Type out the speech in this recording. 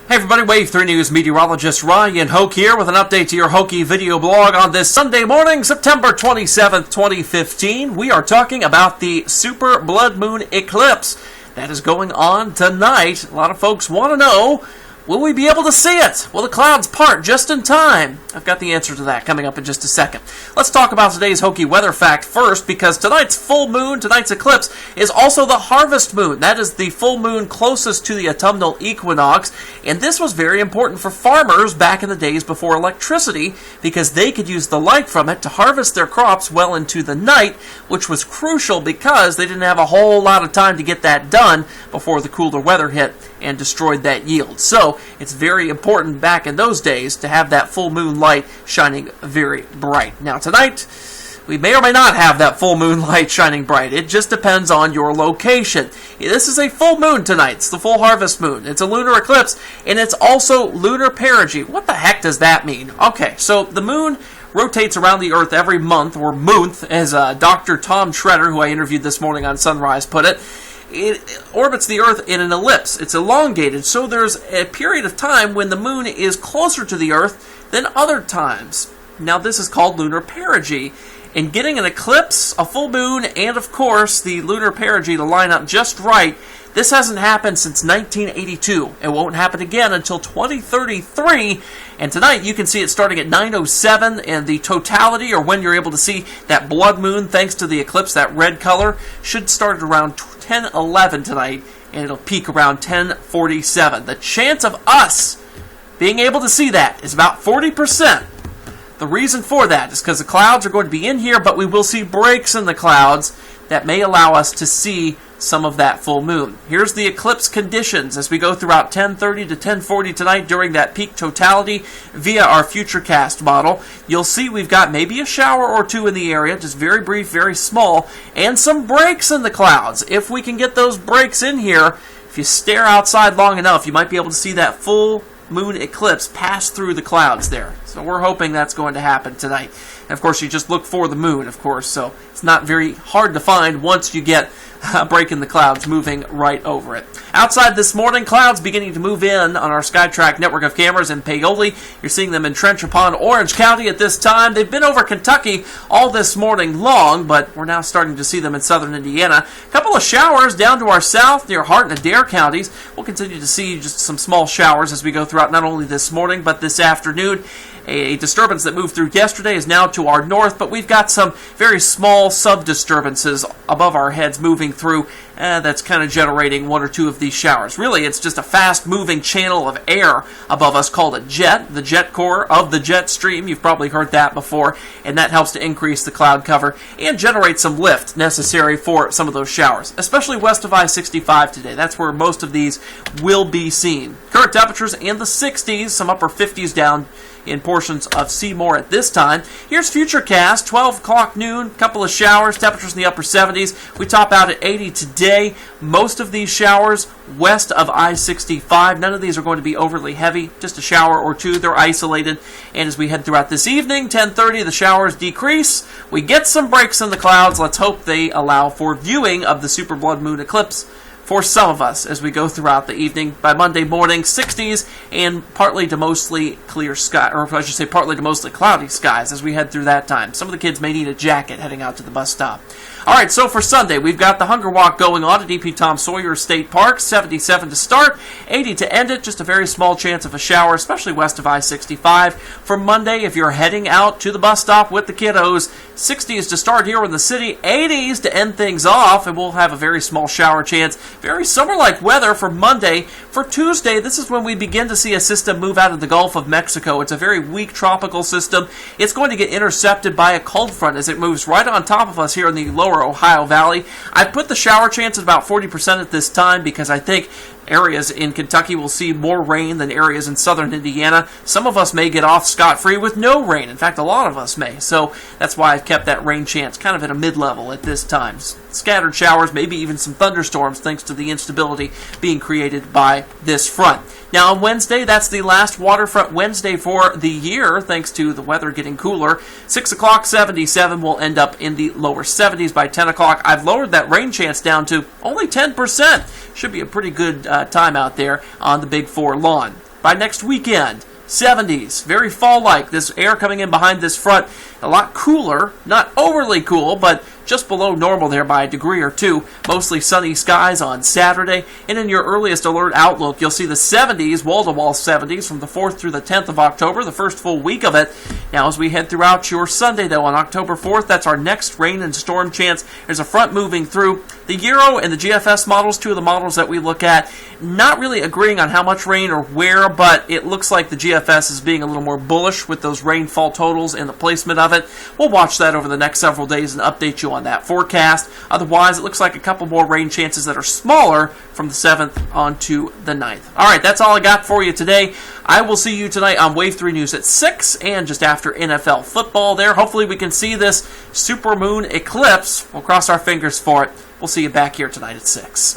Hey everybody, Wave 3 News Meteorologist Ryan Hoke here with an update to your Hokey video blog on this Sunday morning, September 27th, 2015. We are talking about the super blood moon eclipse that is going on tonight. A lot of folks want to know, will we be able to see it? Will the clouds part just in time? I've got the answer to that coming up in just a second. Let's talk about today's Hokey weather fact first, because tonight's full moon, tonight's eclipse, is also the harvest moon. That is the full moon closest to the autumnal equinox, and this was very important for farmers back in the days before electricity, because they could use the light from it to harvest their crops well into the night, which was crucial because they didn't have a whole lot of time to get that done before the cooler weather hit and destroyed that yield. So it's very important back in those days to have that full moon light shining very bright. Now tonight, we may or may not have that full moon light shining bright. It just depends on your location. This is a full moon tonight. It's the full harvest moon. It's a lunar eclipse, and it's also lunar perigee. What the heck does that mean? Okay, so the moon rotates around the Earth every month, or month, as Dr. Tom Shredder, who I interviewed this morning on Sunrise, put it. It orbits the Earth in an ellipse. It's elongated, so there's a period of time when the moon is closer to the Earth than other times. Now, this is called lunar perigee. And getting an eclipse, a full moon, and of course the lunar perigee to line up just right, this hasn't happened since 1982. It won't happen again until 2033. And tonight you can see it starting at 9:07, and the totality, or when you're able to see that blood moon thanks to the eclipse, that red color, should start at around 10:11 tonight, and it'll peak around 10:47. The chance of us being able to see that is about 40%. The reason for that is because the clouds are going to be in here, but we will see breaks in the clouds that may allow us to see some of that full moon. Here's the eclipse conditions as we go throughout 10:30 to 10:40 tonight during that peak totality via our Futurecast model. You'll see we've got maybe a shower or two in the area, just very brief, very small, and some breaks in the clouds. If we can get those breaks in here, if you stare outside long enough, you might be able to see that full moon eclipse pass through the clouds there. So we're hoping that's going to happen tonight. And of course, you just look for the moon, of course, so it's not very hard to find once you get a break in the clouds moving right over it. Outside this morning, clouds beginning to move in on our SkyTrack network of cameras in Paoli. You're seeing them entrench upon Orange County at this time. They've been over Kentucky all this morning long, but we're now starting to see them in southern Indiana. A couple of showers down to our south near Hart and Adair counties. We'll continue to see just some small showers as we go throughout not only this morning, but this afternoon. A disturbance that moved through yesterday is now to our north, but we've got some very small sub-disturbances above our heads moving through. That's kind of generating one or two of these showers. Really, it's just a fast-moving channel of air above us called a jet, the jet core of the jet stream. You've probably heard that before, and that helps to increase the cloud cover and generate some lift necessary for some of those showers, especially west of I-65 today. That's where most of these will be seen. Current temperatures in the 60s, some upper 50s down in portions of Seymour at this time. Here's Futurecast, 12 o'clock noon, couple of showers, temperatures in the upper 70s. We top out at 80 today. Most of these showers west of I-65. None of these are going to be overly heavy, just a shower or two. They're isolated. And as we head throughout this evening, 10:30, the showers decrease. We get some breaks in the clouds. Let's hope they allow for viewing of the super blood moon eclipse for some of us as we go throughout the evening. By Monday morning, 60s and partly to mostly clear sky, or I should say partly to mostly cloudy skies as we head through that time. Some of the kids may need a jacket heading out to the bus stop. All right, so for Sunday, we've got the Hunger Walk going on at DP Tom Sawyer State Park, 77 to start, 80 to end it, just a very small chance of a shower, especially west of I-65. For Monday, if you're heading out to the bus stop with the kiddos, 60s to start here in the city, 80s to end things off, and we'll have a very small shower chance. Very summer-like weather for Monday. For Tuesday, this is when we begin to see a system move out of the Gulf of Mexico. It's a very weak tropical system. It's going to get intercepted by a cold front as it moves right on top of us here in the lower Ohio Valley. I put the shower chance at about 40% at this time because I think areas in Kentucky will see more rain than areas in southern Indiana. Some of us may get off scot-free with no rain. In fact, a lot of us may. So that's why I've kept that rain chance kind of at a mid-level at this time. Scattered showers, maybe even some thunderstorms thanks to the instability being created by this front. Now on Wednesday, that's the last waterfront Wednesday for the year, thanks to the weather getting cooler. 6 o'clock, 77 will end up in the lower 70s by 10 o'clock. I've lowered that rain chance down to only 10%. Should be a pretty good time out there on the Big 4 lawn. by next weekend. 70s, very fall-like. This air coming in behind this front, a lot cooler, not overly cool, but just below normal there by a degree or two. Mostly sunny skies on Saturday. And in your earliest alert outlook, you'll see the 70s, wall-to-wall 70s from the 4th through the 10th of October, the first full week of it. Now, as we head throughout your Sunday, though, on October 4th, that's our next rain and storm chance. There's a front moving through. The Euro and the GFS models, two of the models that we look at, not really agreeing on how much rain or where, but it looks like the GFS is being a little more bullish with those rainfall totals and the placement of it. We'll watch that over the next several days and update you on that forecast. Otherwise, it looks like a couple more rain chances that are smaller from the 7th on to the 9th. All right, that's all I got for you today. I will see you tonight on Wave 3 News at 6 and just after NFL football there. Hopefully we can see this supermoon eclipse. We'll cross our fingers for it. We'll see you back here tonight at 6.